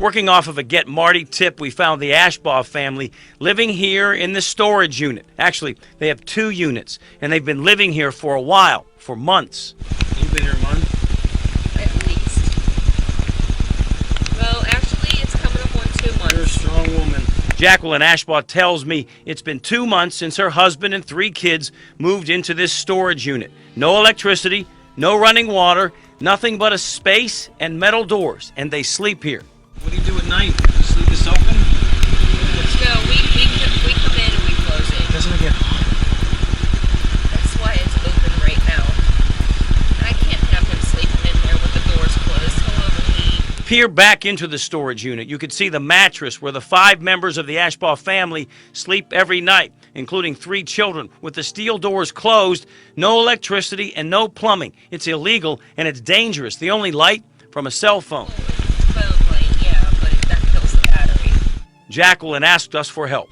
Working off of a Get Marty tip, we found the Ashbaugh family living here in the storage unit. Actually, they have 2 units, and they've been living here for a while, for months. You've been here a month? At least. Well, actually, it's coming up on 2 months. You're a strong woman. Jacqueline Ashbaugh tells me it's been 2 months since her husband and 3 kids moved into this storage unit. No electricity, no running water, nothing but a space and metal doors, and they sleep here. What do you do at night? You sleep this open? No, we come in and we close it. Doesn't it get hot? That's why it's open right now. I can't have him sleeping in there with the doors closed. He'll overheat. Peer back into the storage unit. You could see the mattress where the 5 members of the Ashbaugh family sleep every night, including 3 children, with the steel doors closed, no electricity, and no plumbing. It's illegal and it's dangerous. The only light from a cell phone. Phone light, yeah, but that kills the battery. Jacqueline asked us for help.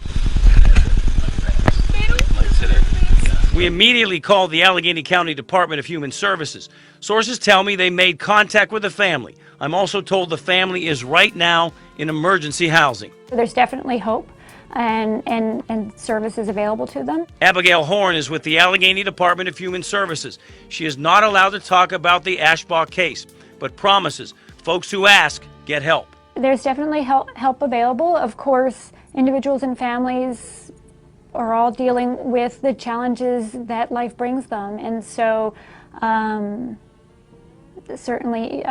We immediately called the Allegheny County Department of Human Services. Sources tell me they made contact with the family. I'm also told the family is right now in emergency housing. There's definitely hope and services available to them. Abigail Horn is with the Allegheny Department of Human Services. She is not allowed to talk about the Ashbaugh case, but promises folks who ask get help. There's definitely help available. Of course, individuals and families are all dealing with the challenges that life brings them. And so certainly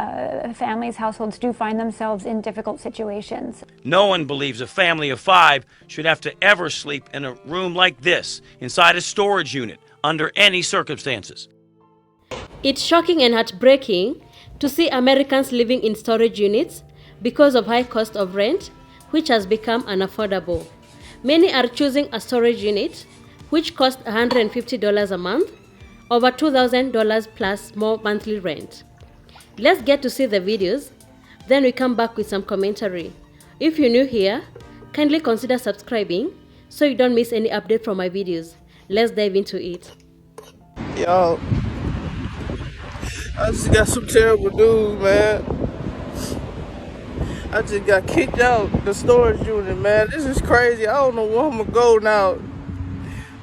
families, households do find themselves in difficult situations. No one believes a family of 5 should have to ever sleep in a room like this, inside a storage unit, under any circumstances. It's shocking and heartbreaking to see Americans living in storage units because of high cost of rent, which has become unaffordable. Many are choosing a storage unit, which costs $150 a month, over $2,000 plus more monthly rent. Let's get to see the videos, then we come back with some commentary. If you're new here, kindly consider subscribing so you don't miss any update from my videos. Let's dive into it. Yo, I just got some terrible news, man. I just got kicked out the storage unit, man. This is crazy. I don't know where I'm gonna go now.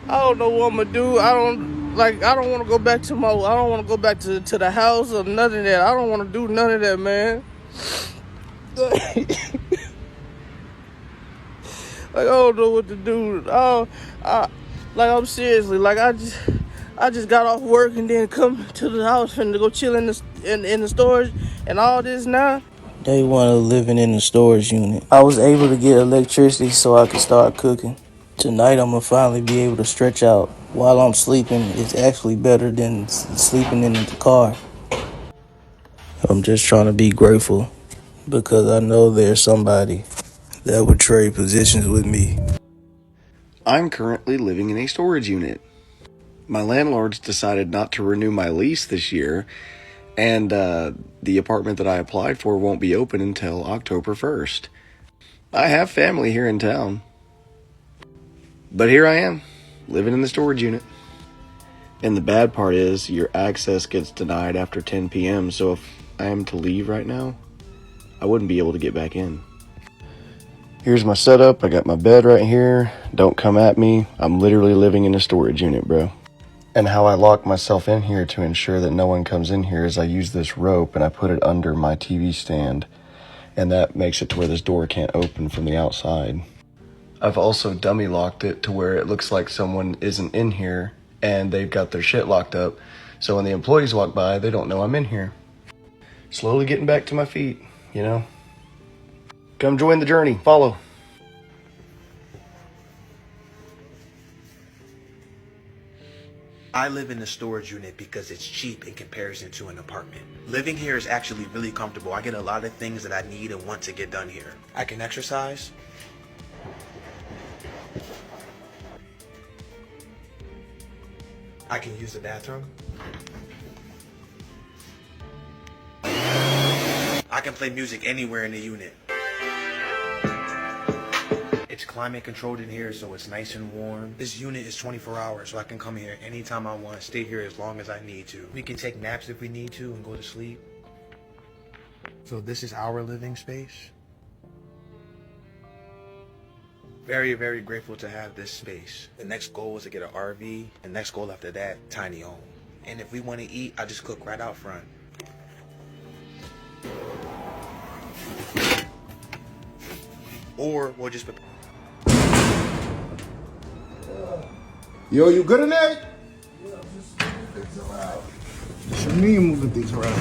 I don't know what I'm gonna do. I don't want to go back to I don't want to go back to the house or none of that. I don't want to do none of that, man. I don't know what to do. I'm seriously, I just got off work and then come to the house and to go chill in the storage and all this now. Day 1 of living in the storage unit. I was able to get electricity so I could start cooking. Tonight I'm gonna finally be able to stretch out while I'm sleeping. It's actually better than sleeping in the car. I'm just trying to be grateful because I know there's somebody that would trade positions with me. I'm currently living in a storage unit. My landlords decided not to renew my lease this year, and the apartment that I applied for won't be open until October 1st. I have family here in town, but here I am, living in the storage unit. And the bad part is your access gets denied after 10 p.m., so if I am to leave right now, I wouldn't be able to get back in. Here's my setup. I got my bed right here. Don't come at me. I'm literally living in a storage unit, bro. And how I lock myself in here to ensure that no one comes in here is I use this rope and I put it under my TV stand. And that makes it to where this door can't open from the outside. I've also dummy locked it to where it looks like someone isn't in here and they've got their shit locked up. So when the employees walk by, they don't know I'm in here. Slowly getting back to my feet, you know? Come join the journey. Follow. I live in a storage unit because it's cheap in comparison to an apartment. Living here is actually really comfortable. I get a lot of things that I need and want to get done here. I can exercise. I can use the bathroom. I can play music anywhere in the unit. It's climate controlled in here, so it's nice and warm. This unit is 24 hours, so I can come here anytime I want, stay here as long as I need to. We can take naps if we need to and go to sleep. So this is our living space. Very, very grateful to have this space. The next goal is to get an RV. The next goal after that, tiny home. And if we want to eat, I just cook right out front. Or we'll just prepare. Yo, you good in there? Yeah, I'm just moving things around. What you mean moving things around?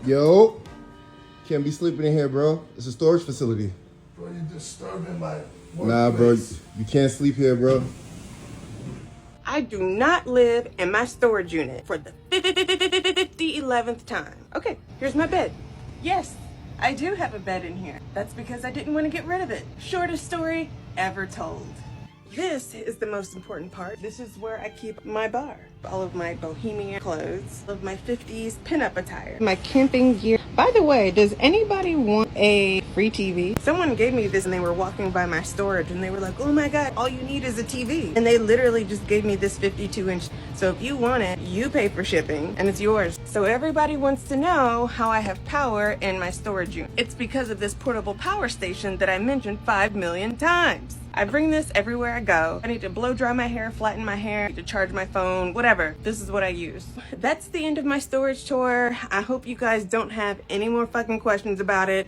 Yo, can't be sleeping in here, bro. It's a storage facility. Bro, you're disturbing my workplace. Nah, bro, you can't sleep here, bro. I do not live in my storage unit for the 11th time. Okay, here's my bed. Yes, I do have a bed in here. That's because I didn't want to get rid of it. Shortest story ever told. This is the most important part. This is where I keep my bar. All of my bohemian clothes, all of my 50s pinup attire, my camping gear. By the way, does anybody want a free TV? Someone gave me this and they were walking by my storage and they were like, oh my God, all you need is a TV. And they literally just gave me this 52-inch. So if you want it, you pay for shipping and it's yours. So everybody wants to know how I have power in my storage unit. It's because of this portable power station that I mentioned 5 million times. I bring this everywhere I go. I need to blow dry my hair, flatten my hair, I need to charge my phone, whatever. This is what I use. That's the end of my storage tour. I hope you guys don't have any more fucking questions about it.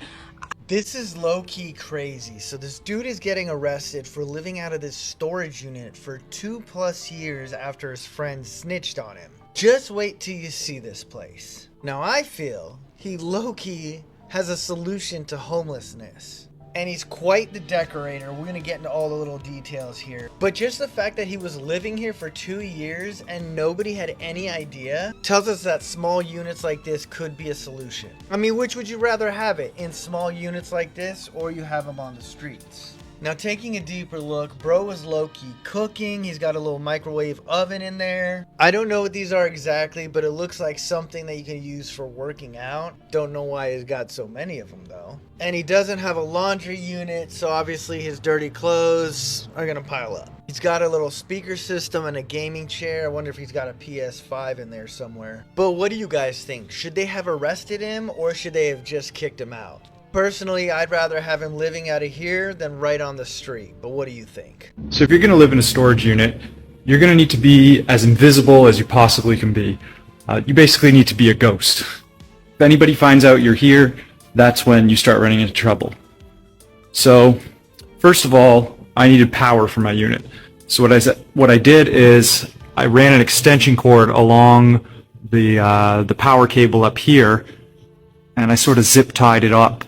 This is low-key crazy. So this dude is getting arrested for living out of this storage unit for 2+ years after his friend snitched on him. Just wait till you see this place. Now I feel he low-key has a solution to homelessness. And he's quite the decorator. We're gonna get into all the little details here. But just the fact that he was living here for 2 years and nobody had any idea tells us that small units like this could be a solution. I mean, which would you rather have it? In small units like this, or you have them on the streets? Now taking a deeper look, bro was low-key cooking. He's got a little microwave oven in there. I don't know what these are exactly, but it looks like something that you can use for working out. Don't know why he's got so many of them though. And he doesn't have a laundry unit, so obviously his dirty clothes are gonna pile up. He's got a little speaker system and a gaming chair. I wonder if he's got a PS5 in there somewhere. But what do you guys think? Should they have arrested him or should they have just kicked him out? Personally, I'd rather have him living out of here than right on the street, but what do you think? So if you're going to live in a storage unit, you're going to need to be as invisible as you possibly can be. You basically need to be a ghost. If anybody finds out you're here, that's when you start running into trouble. So, first of all, I needed power for my unit. So what I did is I ran an extension cord along the power cable up here, and I sort of zip tied it up.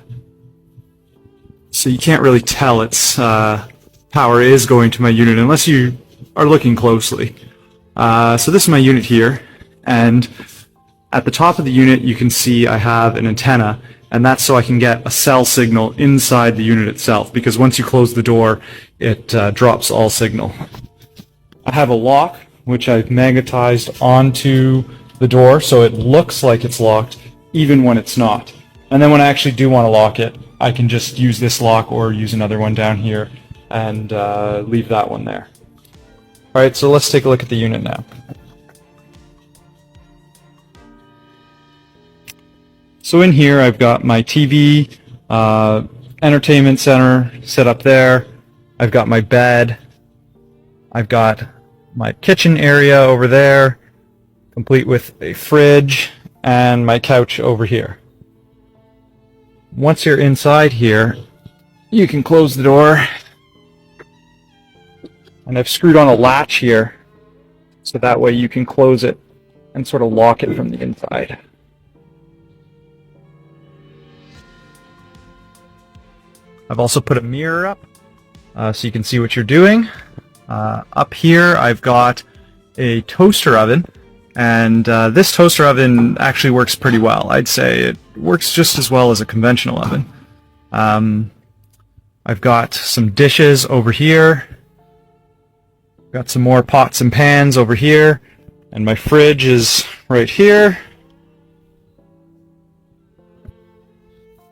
So you can't really tell its power is going to my unit unless you are looking closely. So this is my unit here, and at the top of the unit you can see I have an antenna, and that's so I can get a cell signal inside the unit itself, because once you close the door it drops all signal. I have a lock which I've magnetized onto the door so it looks like it's locked even when it's not. And then when I actually do want to lock it, I can just use this lock or use another one down here and leave that one there. Alright, so let's take a look at the unit now. So in here I've got my TV, entertainment center set up there. I've got my bed. I've got my kitchen area over there, complete with a fridge, and my couch over here. Once you're inside here, you can close the door, and I've screwed on a latch here so that way you can close it and sort of lock it from the inside. I've also put a mirror up so you can see what you're doing. Up here I've got a toaster oven, and this toaster oven actually works pretty well. I'd say it works just as well as a conventional oven. I've got some dishes over here. Got some more pots and pans over here, and my fridge is right here.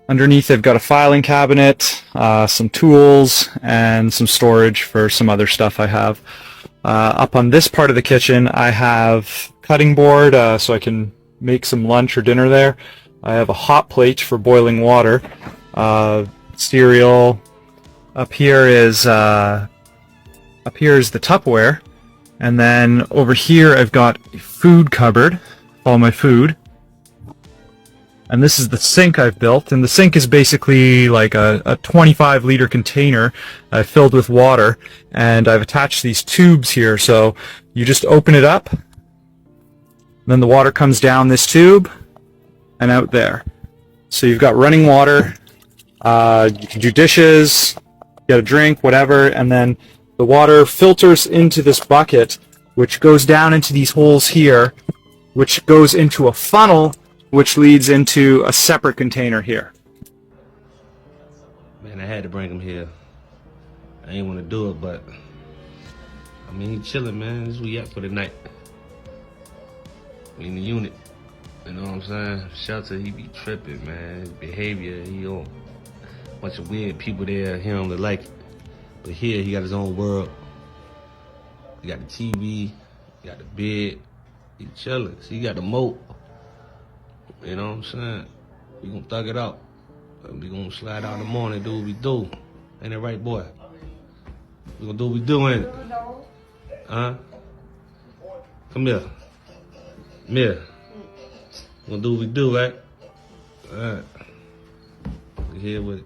Underneath I've got a filing cabinet, some tools, and some storage for some other stuff I have. Up on this part of the kitchen I have cutting board so I can make some lunch or dinner there. I have a hot plate for boiling water, cereal, Up here is the Tupperware, and then over here I've got a food cupboard, all my food. And this is the sink I've built, and the sink is basically like a 25-liter container filled with water, and I've attached these tubes here, so you just open it up, then the water comes down this tube and out there. So you've got running water, you can do dishes, get a drink, whatever, and then the water filters into this bucket, which goes down into these holes here, which goes into a funnel, which leads into a separate container here. Man, I had to bring him here. I ain't want to do it, but I mean, he chilling, man. This is what we at for the night. We in the unit. You know what I'm saying? Shelter, he be tripping, man. His behavior, he on a bunch of weird people there. He don't like it. But here, he got his own world. He got the TV, he got the bed. He chilling. See, he got the moat. You know what I'm saying? We gonna thug it out. We gonna slide out in the morning, do what we do. Ain't that right, boy? We gonna do what we do, ain't it? Huh? Come here. Come here. We gonna do what we do, right? Alright. We here with it.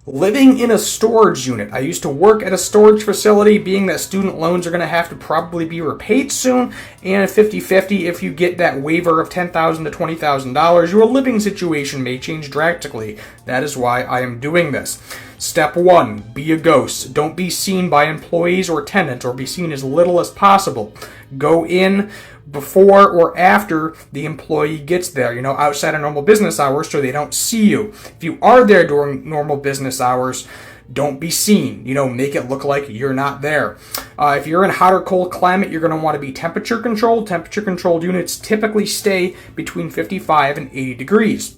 Living in a storage unit. I used to work at a storage facility, being that student loans are going to have to probably be repaid soon, and 50-50 if you get that waiver of $10,000 to $20,000, your living situation may change drastically. That is why I am doing this. Step 1, be a ghost. Don't be seen by employees or tenants, or be seen as little as possible. Go in before or after the employee gets there, outside of normal business hours, so they don't see you. If you are there during normal business hours, don't be seen. Make it look like you're not there. If you're in hot or cold climate, you're going to want to be temperature controlled. Temperature controlled units typically stay between 55 and 80 degrees.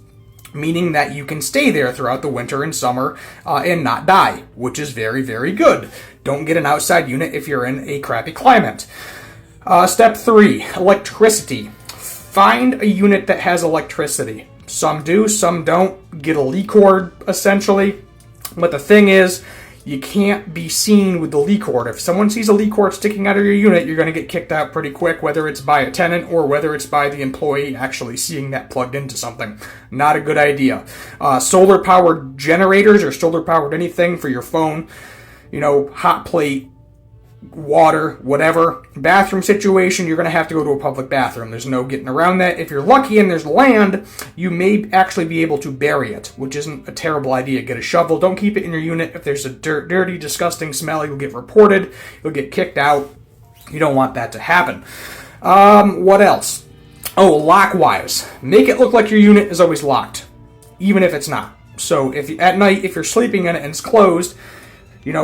Meaning that you can stay there throughout the winter and summer and not die, which is very, very good. Don't get an outside unit if you're in a crappy climate. Step 3, electricity. Find a unit that has electricity. Some do, some don't. Get a leak cord, essentially. But the thing is, you can't be seen with the leak cord. If someone sees a leak cord sticking out of your unit, you're going to get kicked out pretty quick, whether it's by a tenant or whether it's by the employee actually seeing that plugged into something. Not a good idea. Solar-powered generators or solar-powered anything for your phone, hot plate, water, whatever. Bathroom situation, you're going to have to go to a public bathroom. There's no getting around that. If you're lucky and there's land, you may actually be able to bury it, which isn't a terrible idea. Get a shovel. Don't keep it in your unit. If there's a dirty, disgusting smell, you'll get reported. You'll get kicked out. You don't want that to happen. What else? Oh, lock-wise. Make it look like your unit is always locked, even if it's not. So at night, if you're sleeping in it and it's closed,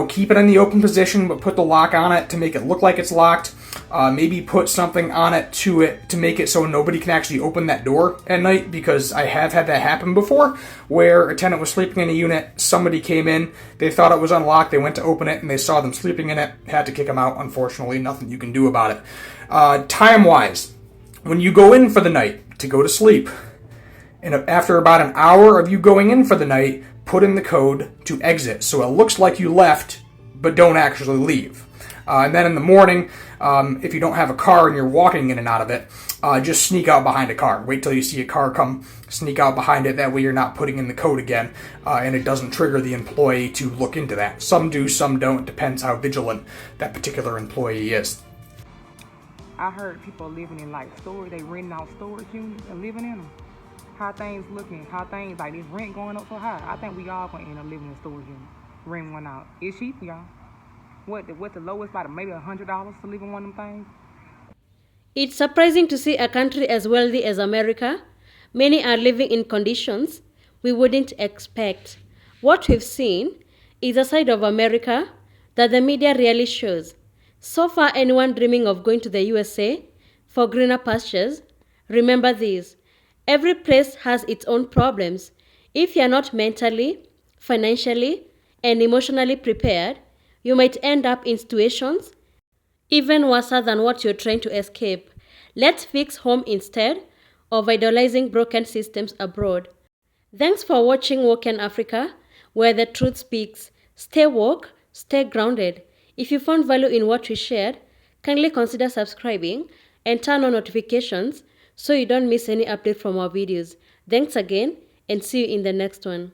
keep it in the open position, but put the lock on it to make it look like it's locked. Maybe put something on it to make it so nobody can actually open that door at night, because I have had that happen before, where a tenant was sleeping in a unit, somebody came in, they thought it was unlocked, they went to open it, and they saw them sleeping in it, had to kick them out, unfortunately, nothing you can do about it. Time-wise, when you go in for the night to go to sleep, and after about an hour of you going in for the night, put in the code to exit, so it looks like you left, but don't actually leave. And then in the morning, if you don't have a car and you're walking in and out of it, just sneak out behind a car. Wait till you see a car come, sneak out behind it. That way you're not putting in the code again, and it doesn't trigger the employee to look into that. Some do, some don't. Depends how vigilant that particular employee is. I heard people living in storage. They renting out storage units and living in them. How things looking, like this rent going up so high. I think we all gonna end up living in a storage unit, rent one out. It's cheap, y'all. What the lowest, like maybe $100 to live in one of them things? It's surprising to see a country as wealthy as America. Many are living in conditions we wouldn't expect. What we've seen is a side of America that the media rarely shows. So far, anyone dreaming of going to the USA for greener pastures, remember this. Every place has its own problems. If you're not mentally, financially, and emotionally prepared, you might end up in situations even worse than what you're trying to escape. Let's fix home instead of idolizing broken systems abroad. Thanks for watching Woken Africa. where the truth speaks. Stay woke, stay grounded. If you found value in what we shared, kindly consider subscribing and turn on notifications so you don't miss any update from our videos. Thanks again and see you in the next one.